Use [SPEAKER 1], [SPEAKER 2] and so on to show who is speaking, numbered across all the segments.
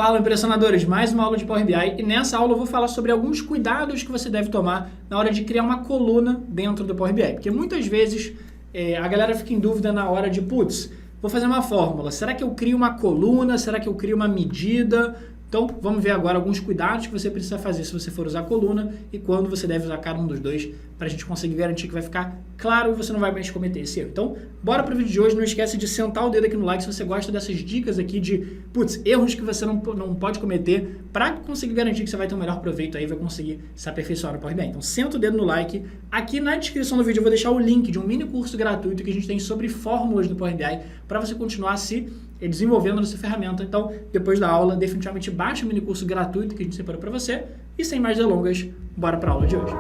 [SPEAKER 1] Fala, impressionadores, mais uma aula de Power BI e nessa aula eu vou falar sobre alguns cuidados que você deve tomar na hora de criar uma coluna dentro do Power BI, porque muitas vezes a galera fica em dúvida na hora de, putz, vou fazer uma fórmula, será que eu crio uma coluna, será que eu crio uma medida? Então, vamos ver agora alguns cuidados que você precisa fazer se você for usar a coluna e quando você deve usar cada um dos dois para a gente conseguir garantir que vai ficar claro e você não vai mais cometer esse erro. Então, bora para o vídeo de hoje. Não esquece de sentar o dedo aqui no like se você gosta dessas dicas aqui de, putz, erros que você não pode cometer para conseguir garantir que você vai ter um melhor proveito aí e vai conseguir se aperfeiçoar no Power BI. Então, senta o dedo no like. Aqui na descrição do vídeo eu vou deixar o link de um mini curso gratuito que a gente tem sobre fórmulas do Power BI para você continuar se desenvolvendo nessa ferramenta. Então, depois da aula, definitivamente baixa o mini curso gratuito que a gente separou para você. E sem mais delongas, bora para a aula de hoje.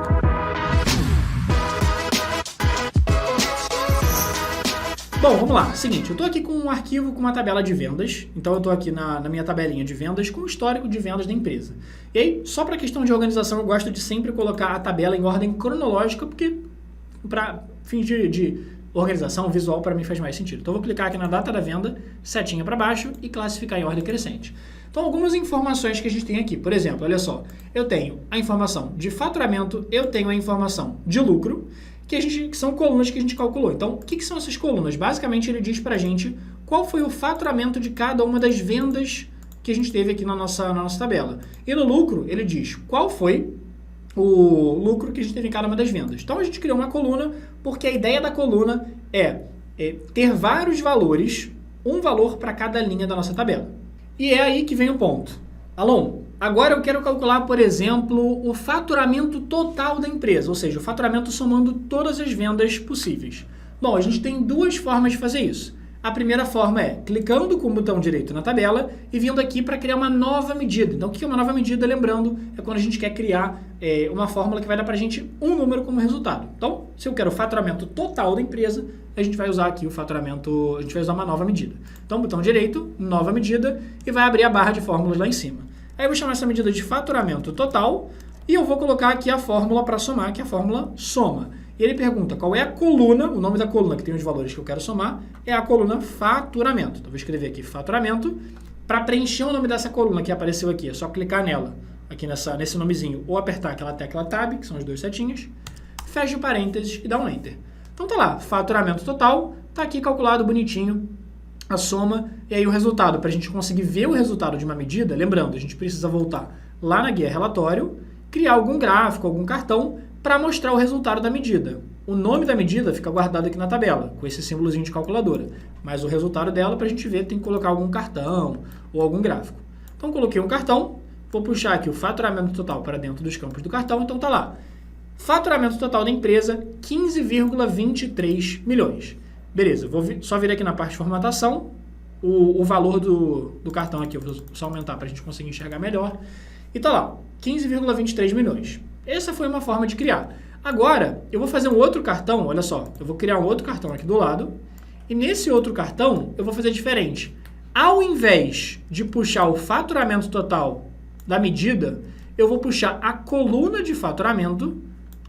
[SPEAKER 1] Bom, vamos lá. Seguinte, eu estou aqui com um arquivo com uma tabela de vendas. Então, eu estou aqui na minha tabelinha de vendas com o histórico de vendas da empresa. E aí, só para questão de organização, eu gosto de sempre colocar a tabela em ordem cronológica, porque para fins de organização visual, para mim faz mais sentido. Então, eu vou clicar aqui na data da venda, setinha para baixo e classificar em ordem crescente. Então, algumas informações que a gente tem aqui. Por exemplo, olha só, eu tenho a informação de faturamento, eu tenho a informação de lucro, que são colunas que a gente calculou. Então, o que são essas colunas? Basicamente, ele diz para a gente qual foi o faturamento de cada uma das vendas que a gente teve aqui na nossa tabela. E no lucro, ele diz qual foi o lucro que a gente teve em cada uma das vendas. Então, a gente criou uma coluna porque a ideia da coluna é ter vários valores, um valor para cada linha da nossa tabela. E é aí que vem o ponto. Alon, agora eu quero calcular, por exemplo, o faturamento total da empresa, ou seja, o faturamento somando todas as vendas possíveis. Bom, a gente tem duas formas de fazer isso. A primeira forma é clicando com o botão direito na tabela e vindo aqui para criar uma nova medida. Então, o que é uma nova medida? Lembrando, é quando a gente quer criar uma fórmula que vai dar para a gente um número como resultado. Então, se eu quero o faturamento total da empresa, a gente vai usar aqui o faturamento, a gente vai usar uma nova medida. Então, botão direito, nova medida, e vai abrir a barra de fórmulas lá em cima. Aí eu vou chamar essa medida de faturamento total e eu vou colocar aqui a fórmula para somar, que é a fórmula soma. E ele pergunta qual é a coluna, o nome da coluna que tem os valores que eu quero somar, é a coluna faturamento. Então, vou escrever aqui faturamento. Para preencher o nome dessa coluna que apareceu aqui, é só clicar nela, aqui nesse nomezinho, ou apertar aquela tecla Tab, que são as duas setinhas, fecha o parênteses e dá um Enter. Então tá lá, faturamento total, tá aqui calculado bonitinho a soma, e aí o resultado, para a gente conseguir ver o resultado de uma medida, lembrando, a gente precisa voltar lá na guia relatório, criar algum gráfico, algum cartão, para mostrar o resultado da medida. O nome da medida fica guardado aqui na tabela, com esse símbolozinho de calculadora, mas o resultado dela, para a gente ver, tem que colocar algum cartão ou algum gráfico. Então, coloquei um cartão, vou puxar aqui o faturamento total para dentro dos campos do cartão, então tá lá. Faturamento total da empresa, 15,23 milhões. Beleza, vou só vir aqui na parte de formatação, o valor do cartão aqui, eu vou só aumentar para a gente conseguir enxergar melhor. E tá lá, 15,23 milhões. Essa foi uma forma de criar. Agora, eu vou fazer um outro cartão, olha só, eu vou criar um outro cartão aqui do lado, e nesse outro cartão eu vou fazer diferente. Ao invés de puxar o faturamento total da medida, eu vou puxar a coluna de faturamento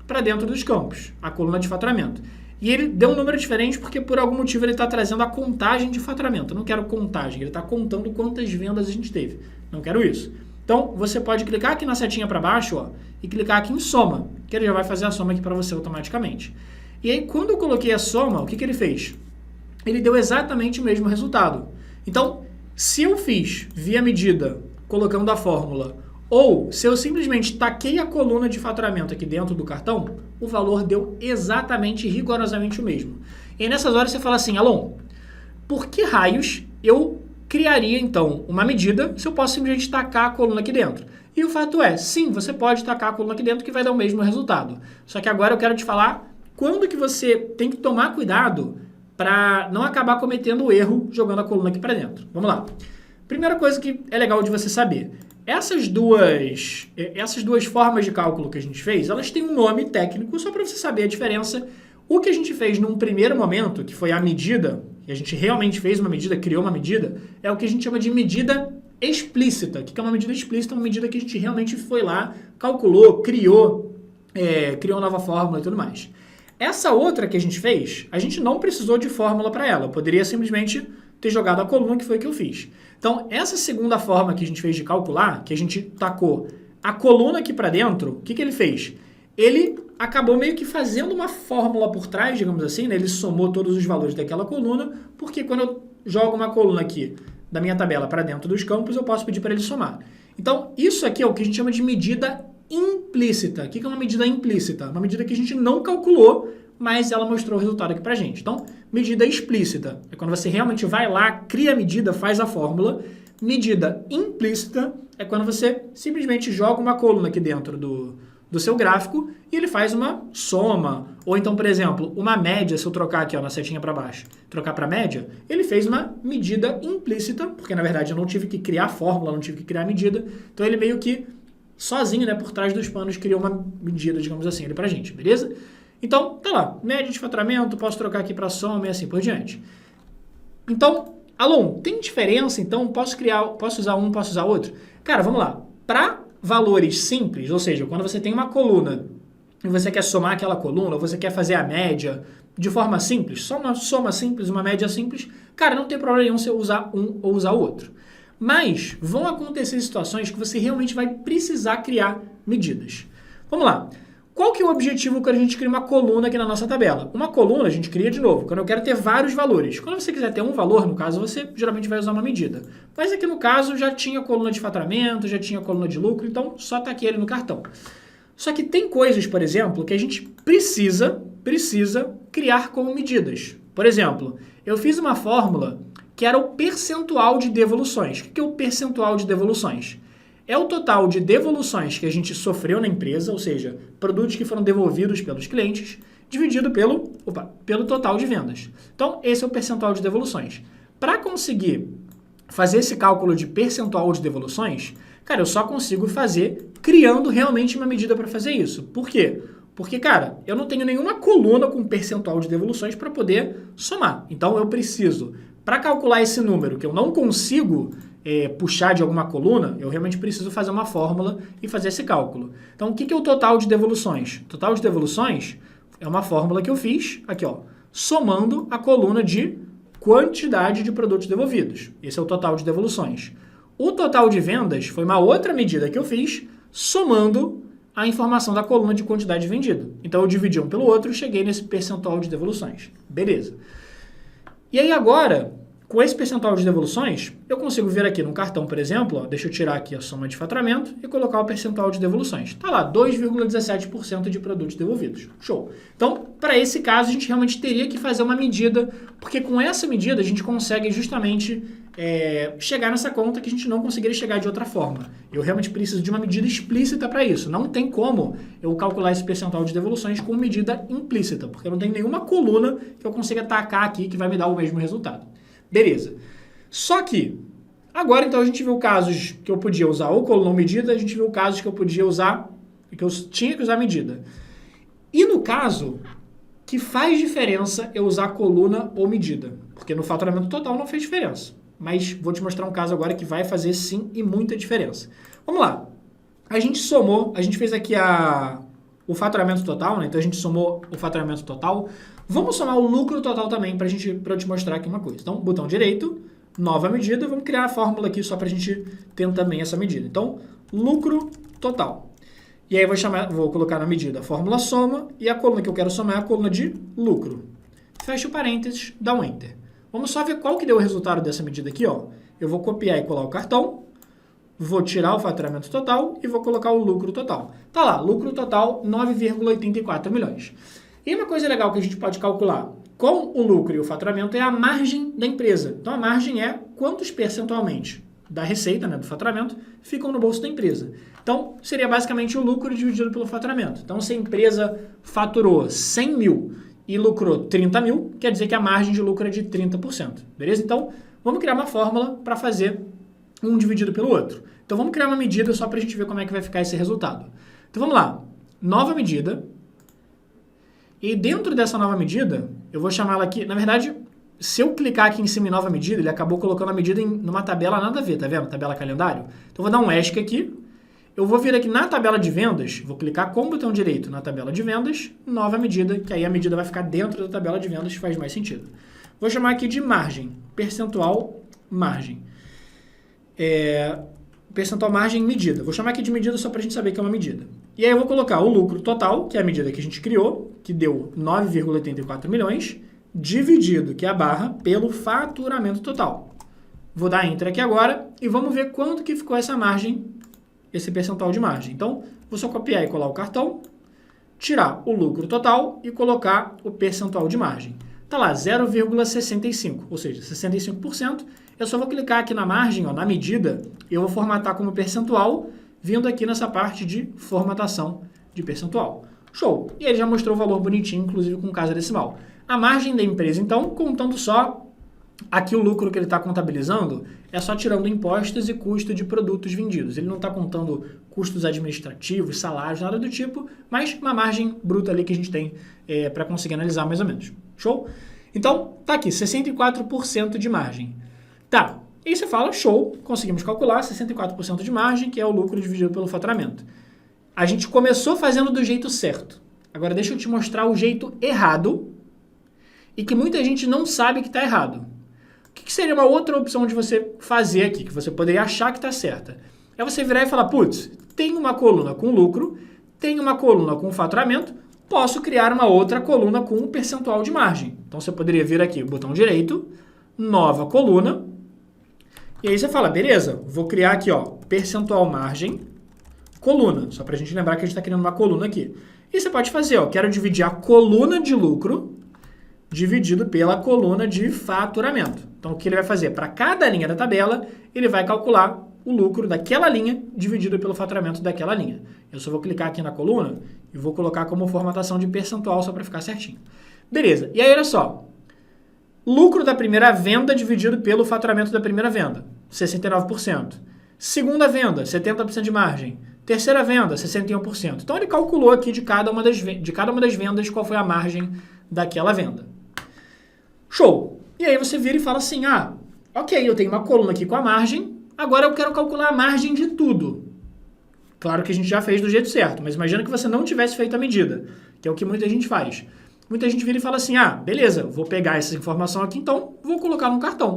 [SPEAKER 1] para dentro dos campos, a coluna de faturamento. E ele deu um número diferente porque por algum motivo ele está trazendo a contagem de faturamento. Eu não quero contagem, ele está contando quantas vendas a gente teve. Não quero isso. Então, você pode clicar aqui na setinha para baixo, ó, e clicar aqui em soma, que ele já vai fazer a soma aqui para você automaticamente. E aí, quando eu coloquei a soma, o que ele fez? Ele deu exatamente o mesmo resultado. Então, se eu fiz via medida, colocando a fórmula, ou se eu simplesmente taquei a coluna de faturamento aqui dentro do cartão, o valor deu exatamente, rigorosamente o mesmo. E aí, nessas horas você fala assim, Alon, por que raios eu criaria, então, uma medida se eu posso simplesmente tacar a coluna aqui dentro? E o fato é, sim, você pode tacar a coluna aqui dentro que vai dar o mesmo resultado. Só que agora eu quero te falar quando que você tem que tomar cuidado para não acabar cometendo o erro jogando a coluna aqui para dentro. Vamos lá. Primeira coisa que é legal de você saber. Essas duas formas de cálculo que a gente fez, elas têm um nome técnico, só para você saber a diferença. O que a gente fez num primeiro momento, que foi a medida, que a gente realmente fez uma medida, criou uma medida, é o que a gente chama de medida explícita. O que é uma medida explícita? Uma medida que a gente realmente foi lá, calculou, criou uma nova fórmula e tudo mais. Essa outra que a gente fez, a gente não precisou de fórmula para ela. Eu poderia simplesmente ter jogado a coluna, que foi o que eu fiz. Então, essa segunda forma que a gente fez de calcular, que a gente tacou a coluna aqui para dentro, o que ele fez? Ele acabou meio que fazendo uma fórmula por trás, digamos assim, né? Ele somou todos os valores daquela coluna, porque quando eu jogo uma coluna aqui da minha tabela para dentro dos campos, eu posso pedir para ele somar. Então, isso aqui é o que a gente chama de medida implícita. O que é uma medida implícita? Uma medida que a gente não calculou, mas ela mostrou o resultado aqui pra gente. Então, medida explícita é quando você realmente vai lá, cria a medida, faz a fórmula. Medida implícita é quando você simplesmente joga uma coluna aqui dentro do seu gráfico e ele faz uma soma. Ou então, por exemplo, uma média, se eu trocar aqui ó, na setinha para baixo, trocar para média, ele fez uma medida implícita, porque na verdade eu não tive que criar a fórmula, não tive que criar a medida. Então ele meio que sozinho, né, por trás dos panos, criou uma medida, digamos assim, ali pra gente, beleza? Então, tá lá, média de faturamento, posso trocar aqui para soma e assim por diante. Então, Alon, tem diferença? Então, posso usar um, posso usar outro? Cara, vamos lá. Para valores simples, ou seja, quando você tem uma coluna e você quer somar aquela coluna, ou você quer fazer a média de forma simples, só uma soma simples, uma média simples, cara, não tem problema nenhum você usar um ou usar o outro. Mas vão acontecer situações que você realmente vai precisar criar medidas. Vamos lá. Qual que é o objetivo quando a gente cria uma coluna aqui na nossa tabela? Uma coluna a gente cria de novo, quando eu quero ter vários valores. Quando você quiser ter um valor, no caso, você geralmente vai usar uma medida. Mas aqui no caso já tinha coluna de faturamento, já tinha coluna de lucro, então só tá aqui ele no cartão. Só que tem coisas, por exemplo, que a gente precisa criar como medidas. Por exemplo, eu fiz uma fórmula que era o percentual de devoluções. O que é o percentual de devoluções? É o total de devoluções que a gente sofreu na empresa, ou seja, produtos que foram devolvidos pelos clientes, dividido pelo total de vendas. Então, esse é o percentual de devoluções. Para conseguir fazer esse cálculo de percentual de devoluções, cara, eu só consigo fazer criando realmente uma medida para fazer isso. Por quê? Porque, cara, eu não tenho nenhuma coluna com percentual de devoluções para poder somar. Então, eu preciso, para calcular esse número que eu não consigo puxar de alguma coluna, eu realmente preciso fazer uma fórmula e fazer esse cálculo. Então, o que é o total de devoluções? O total de devoluções é uma fórmula que eu fiz, aqui ó, somando a coluna de quantidade de produtos devolvidos. Esse é o total de devoluções. O total de vendas foi uma outra medida que eu fiz, somando a informação da coluna de quantidade vendida. Então, eu dividi um pelo outro e cheguei nesse percentual de devoluções. Beleza. E aí agora, com esse percentual de devoluções, eu consigo ver aqui no cartão, por exemplo, ó, deixa eu tirar aqui a soma de faturamento e colocar o percentual de devoluções. Tá lá, 2,17% de produtos devolvidos. Show! Então, para esse caso, a gente realmente teria que fazer uma medida, porque com essa medida a gente consegue justamente chegar nessa conta que a gente não conseguiria chegar de outra forma. Eu realmente preciso de uma medida explícita para isso. Não tem como eu calcular esse percentual de devoluções com medida implícita, porque eu não tenho nenhuma coluna que eu consiga tacar aqui que vai me dar o mesmo resultado. Beleza. Só que, agora então a gente viu casos que eu podia usar ou coluna ou medida, a gente viu casos que eu podia usar, que eu tinha que usar medida. E no caso, que faz diferença eu usar coluna ou medida, porque no faturamento total não fez diferença. Mas vou te mostrar um caso agora que vai fazer sim e muita diferença. Vamos lá. A gente somou, a gente fez aqui o faturamento total, né? Então a gente somou o faturamento total. Vamos somar o lucro total também para eu te mostrar aqui uma coisa. Então, botão direito, nova medida, vamos criar a fórmula aqui só para a gente ter também essa medida. Então, lucro total. E aí vou colocar na medida a fórmula soma e a coluna que eu quero somar é a coluna de lucro. Fecha o parênteses, dá um enter. Vamos só ver qual que deu o resultado dessa medida aqui, ó. Eu vou copiar e colar o cartão, vou tirar o faturamento total e vou colocar o lucro total. Tá lá, lucro total 9,84 milhões. E uma coisa legal que a gente pode calcular com o lucro e o faturamento é a margem da empresa. Então, a margem é quantos percentualmente da receita, né, do faturamento, ficam no bolso da empresa. Então, seria basicamente o lucro dividido pelo faturamento. Então, se a empresa faturou 100 mil e lucrou 30 mil, quer dizer que a margem de lucro é de 30%. Beleza? Então, vamos criar uma fórmula para fazer um dividido pelo outro. Então, vamos criar uma medida só para a gente ver como é que vai ficar esse resultado. Então, vamos lá. Nova medida. E dentro dessa nova medida, eu vou chamar ela aqui... Na verdade, se eu clicar aqui em cima em nova medida, ele acabou colocando a medida numa tabela nada a ver, tá vendo? Tabela calendário. Então, eu vou dar um ESC aqui. Eu vou vir aqui na tabela de vendas, vou clicar com o botão direito na tabela de vendas, nova medida, que aí a medida vai ficar dentro da tabela de vendas, faz mais sentido. Vou chamar aqui de margem, percentual margem. Percentual margem medida. Vou chamar aqui de medida só para a gente saber que é uma medida. E aí eu vou colocar o lucro total, que é a medida que a gente criou, que deu 9,84 milhões, dividido, que é a barra, pelo faturamento total. Vou dar Enter aqui agora e vamos ver quanto que ficou essa margem, esse percentual de margem. Então, vou só copiar e colar o cartão, tirar o lucro total e colocar o percentual de margem. Está lá, 0,65, ou seja, 65%. Eu só vou clicar aqui na margem, ó, na medida, e eu vou formatar como percentual, vindo aqui nessa parte de formatação de percentual. Show! E ele já mostrou o valor bonitinho, inclusive com casa decimal. A margem da empresa, então, contando só aqui o lucro que ele está contabilizando, é só tirando impostos e custo de produtos vendidos. Ele não está contando custos administrativos, salários, nada do tipo, mas uma margem bruta ali que a gente tem para conseguir analisar mais ou menos. Show? Então, tá aqui, 64% de margem. Tá, e aí você fala, show, conseguimos calcular 64% de margem, que é o lucro dividido pelo faturamento. A gente começou fazendo do jeito certo. Agora deixa eu te mostrar o jeito errado e que muita gente não sabe que está errado. O que seria uma outra opção de você fazer aqui, que você poderia achar que está certa? É você virar e falar, putz, tem uma coluna com lucro, tem uma coluna com faturamento, posso criar uma outra coluna com um percentual de margem. Então você poderia vir aqui, botão direito, nova coluna, e aí você fala, beleza, vou criar aqui, ó, percentual margem, coluna, só para a gente lembrar que a gente está criando uma coluna aqui. E você pode fazer, ó, quero dividir a coluna de lucro dividido pela coluna de faturamento. Então, o que ele vai fazer? Para cada linha da tabela, ele vai calcular o lucro daquela linha dividido pelo faturamento daquela linha. Eu só vou clicar aqui na coluna e vou colocar como formatação de percentual só para ficar certinho. Beleza. E aí, olha só. Lucro da primeira venda dividido pelo faturamento da primeira venda, 69%. Segunda venda, 70% de margem. Terceira venda, 61%. Então, ele calculou aqui de cada uma das vendas qual foi a margem daquela venda. Show! E aí você vira e fala assim, ok, eu tenho uma coluna aqui com a margem, agora eu quero calcular a margem de tudo. Claro que a gente já fez do jeito certo, mas imagina que você não tivesse feito a medida, que é o que muita gente faz. Muita gente vira e fala assim, beleza, vou pegar essa informação aqui, então vou colocar no cartão.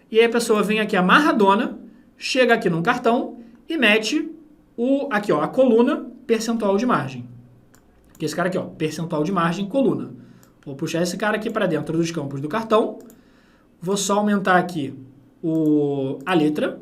[SPEAKER 1] E aí a pessoa vem aqui amarradona, chega aqui no cartão e mete aqui, ó, a coluna percentual de margem. Que esse cara aqui, ó, percentual de margem, coluna. Vou puxar esse cara aqui para dentro dos campos do cartão. Vou só aumentar aqui a letra.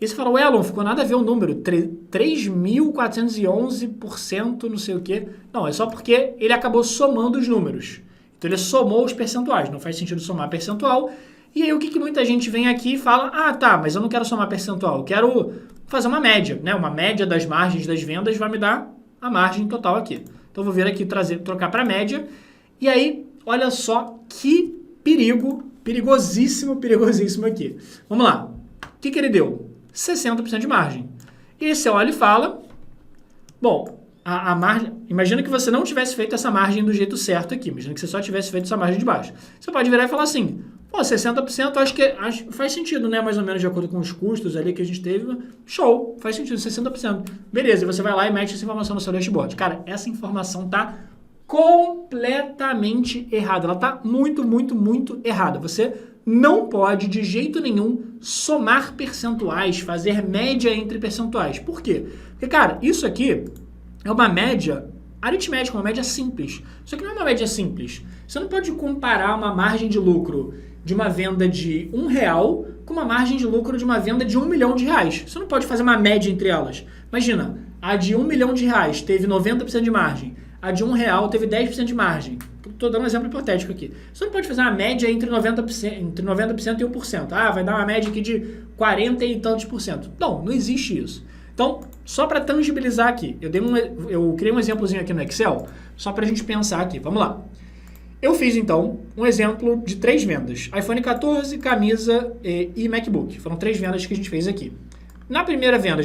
[SPEAKER 1] E você fala, Elon, ficou nada a ver o número. 3.411%, não sei o quê. Não, é só porque ele acabou somando os números. Então ele somou os percentuais. Não faz sentido somar percentual. E aí o que muita gente vem aqui e fala, tá, mas eu não quero somar percentual. Eu quero fazer uma média, né? Uma média das margens das vendas vai me dar a margem total aqui. Então eu vou vir aqui trocar para média. E aí, olha só que perigosíssimo aqui. Vamos lá. O que ele deu? 60% de margem. E aí você olha e fala, bom, a margem, imagina que você não tivesse feito essa margem do jeito certo aqui, imagina que você só tivesse feito essa margem de baixo. Você pode virar e falar assim, 60% acho que faz sentido, né? Mais ou menos de acordo com os custos ali que a gente teve. Show, faz sentido, 60%. Beleza, e você vai lá e mete essa informação no seu dashboard. Cara, essa informação tá completamente errada. Ela está muito errada. Você não pode, de jeito nenhum, somar percentuais, fazer média entre percentuais. Por quê? Porque, cara, isso aqui é uma média aritmética, uma média simples. Isso aqui não é uma média simples. Você não pode comparar uma margem de lucro de uma venda de R$1 com uma margem de lucro de uma venda de R$1 milhão. Você não pode fazer uma média entre elas. Imagina, a de R$1 milhão teve 90% de margem. A de R$1 teve 10% de margem. Estou dando um exemplo hipotético aqui. Você não pode fazer uma média entre 90% e 1%. Vai dar uma média aqui de 40 e tantos por cento. Não existe isso. Então, só para tangibilizar aqui, eu criei um exemplozinho aqui no Excel, só para a gente pensar aqui. Vamos lá. Eu fiz, então, um exemplo de 3 vendas. iPhone 14, camisa e MacBook. Foram 3 vendas que a gente fez aqui. Na primeira venda,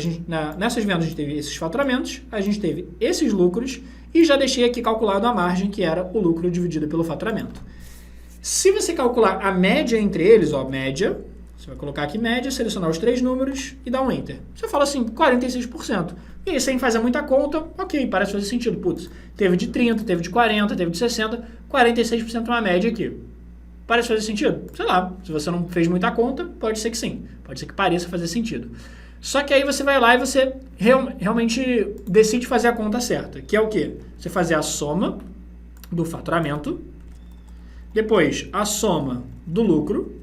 [SPEAKER 1] nessas vendas a gente teve esses faturamentos, a gente teve esses lucros e já deixei aqui calculado a margem, que era o lucro dividido pelo faturamento. Se você calcular a média entre eles, média, você vai colocar aqui média, selecionar os 3 números e dar um Enter. Você fala assim, 46%. E aí, sem fazer muita conta, ok, parece fazer sentido. Putz, teve de 30, teve de 40, teve de 60, 46% é uma média aqui. Parece fazer sentido? Sei lá, se você não fez muita conta, pode ser que sim. Pode ser que pareça fazer sentido. Só que aí você vai lá e você realmente decide fazer a conta certa, que é o quê? Você fazer a soma do faturamento, depois a soma do lucro,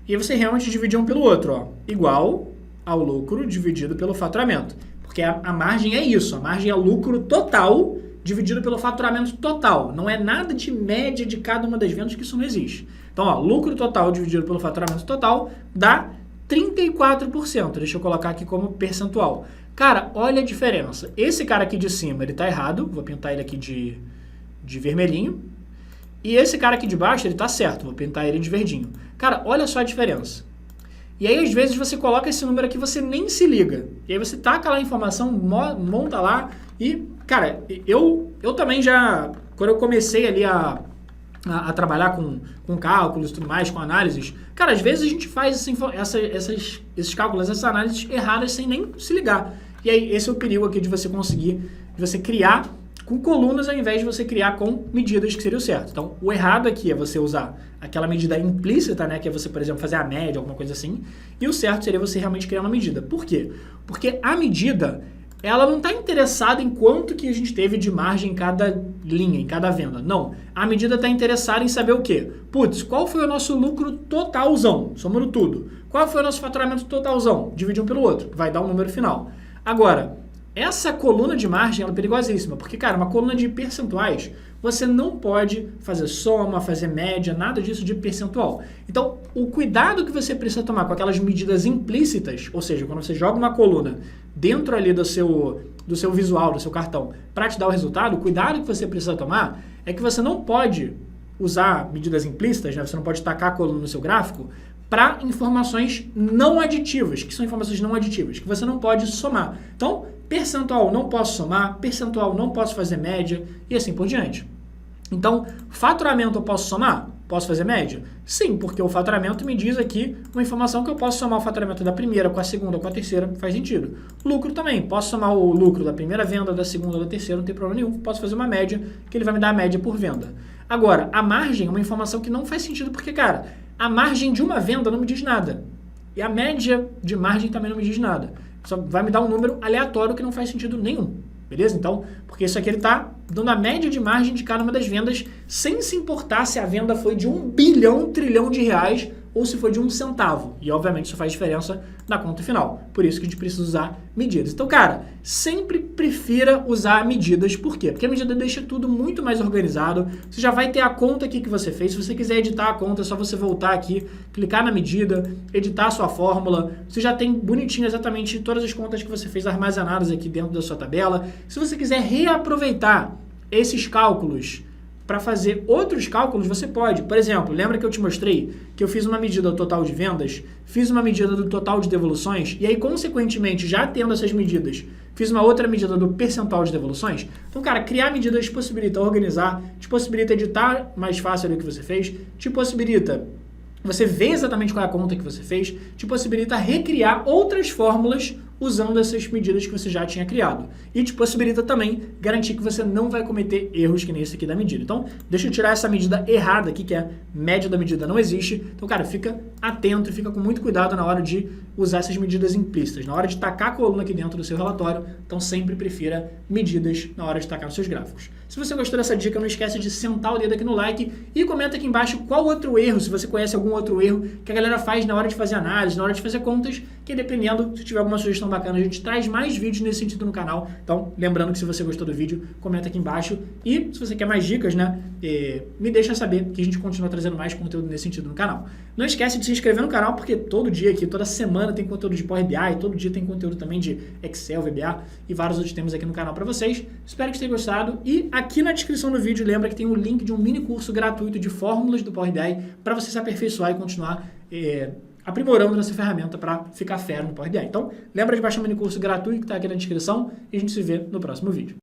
[SPEAKER 1] e você realmente dividir um pelo outro, ó, igual ao lucro dividido pelo faturamento. Porque a margem é isso, a margem é o lucro total dividido pelo faturamento total. Não é nada de média de cada uma das vendas, que isso não existe. Então, ó, lucro total dividido pelo faturamento total dá 34%. Deixa eu colocar aqui como percentual. Cara, olha a diferença. Esse cara aqui de cima, ele tá errado. Vou pintar ele aqui de vermelhinho. E esse cara aqui de baixo, ele tá certo. Vou pintar ele de verdinho. Cara, olha só a diferença. E aí, às vezes, você coloca esse número aqui e você nem se liga. E aí você taca lá a informação, monta lá e, cara, eu também já, quando eu comecei ali a trabalhar com cálculos e tudo mais, com análises, cara, às vezes a gente faz esses cálculos, essas análises erradas sem nem se ligar. E aí, esse é o perigo aqui de você conseguir, de você criar com colunas ao invés de você criar com medidas, que seria o certo. Então, o errado aqui é você usar aquela medida implícita, né, que é você, por exemplo, fazer a média, alguma coisa assim, e o certo seria você realmente criar uma medida. Por quê? Porque a medida, ela não está interessada em quanto que a gente teve de margem em cada linha, em cada venda. Não. A medida está interessada em saber o quê? Putz, qual foi o nosso lucro totalzão, somando tudo? Qual foi o nosso faturamento totalzão? Divide um pelo outro, vai dar um número final. Agora, essa coluna de margem ela é perigosíssima, porque, cara, uma coluna de percentuais, você não pode fazer soma, fazer média, nada disso de percentual. Então, o cuidado que você precisa tomar com aquelas medidas implícitas, ou seja, quando você joga uma coluna dentro ali do seu visual, do seu cartão, para te dar o resultado, o cuidado que você precisa tomar é que você não pode usar medidas implícitas, né? Você não pode tacar a coluna no seu gráfico para informações não aditivas, que são informações não aditivas, que você não pode somar. Então, percentual não posso somar, percentual não posso fazer média e assim por diante. Então, faturamento eu posso somar? Posso fazer média? Sim, porque o faturamento me diz aqui uma informação que eu posso somar o faturamento da primeira com a segunda, com a terceira, faz sentido. Lucro também, posso somar o lucro da primeira venda, da segunda, da terceira, não tem problema nenhum. Posso fazer uma média, que ele vai me dar a média por venda. Agora, a margem é uma informação que não faz sentido, porque, cara, a margem de uma venda não me diz nada. E a média de margem também não me diz nada. Só vai me dar um número aleatório que não faz sentido nenhum. Beleza? Então, porque isso aqui ele está dando a média de margem de cada uma das vendas, sem se importar se a venda foi de 1 bilhão, trilhão de reais ou se foi de 1 centavo. E, obviamente, isso faz diferença na conta final. Por isso que a gente precisa usar medidas. Então, cara, sempre prefira usar medidas. Por quê? Porque a medida deixa tudo muito mais organizado. Você já vai ter a conta aqui que você fez. Se você quiser editar a conta, é só você voltar aqui, clicar na medida, editar a sua fórmula. Você já tem bonitinho exatamente todas as contas que você fez armazenadas aqui dentro da sua tabela. Se você quiser reaproveitar esses cálculos para fazer outros cálculos, você pode. Por exemplo, lembra que eu te mostrei que eu fiz uma medida do total de vendas, fiz uma medida do total de devoluções, e aí, consequentemente, já tendo essas medidas, fiz uma outra medida do percentual de devoluções? Então, cara, criar medidas te possibilita organizar, te possibilita editar mais fácil o que você fez, te possibilita você ver exatamente qual é a conta que você fez, te possibilita recriar outras fórmulas usando essas medidas que você já tinha criado. E te possibilita também garantir que você não vai cometer erros que nem esse aqui da medida. Então, deixa eu tirar essa medida errada aqui, que é média da medida não existe. Então, cara, fica atento e fica com muito cuidado na hora de usar essas medidas implícitas, na hora de tacar a coluna aqui dentro do seu relatório. Então, sempre prefira medidas na hora de tacar nos seus gráficos. Se você gostou dessa dica, não esquece de sentar o dedo aqui no like e comenta aqui embaixo qual outro erro, se você conhece algum outro erro que a galera faz na hora de fazer análise, na hora de fazer contas, que dependendo, se tiver alguma sugestão bacana, a gente traz mais vídeos nesse sentido no canal. Então, lembrando que se você gostou do vídeo, comenta aqui embaixo. E se você quer mais dicas, né, me deixa saber que a gente continua trazendo mais conteúdo nesse sentido no canal. Não esquece de se inscrever no canal, porque todo dia aqui, toda semana tem conteúdo de Power BI, todo dia tem conteúdo também de Excel, VBA e vários outros temas aqui no canal para vocês. Espero que tenham gostado. E aqui na descrição do vídeo, lembra que tem um link de um mini curso gratuito de fórmulas do Power BI para você se aperfeiçoar e continuar aprimorando essa ferramenta para ficar fera no Power BI. Então, lembra de baixar o mini curso gratuito que está aqui na descrição e a gente se vê no próximo vídeo.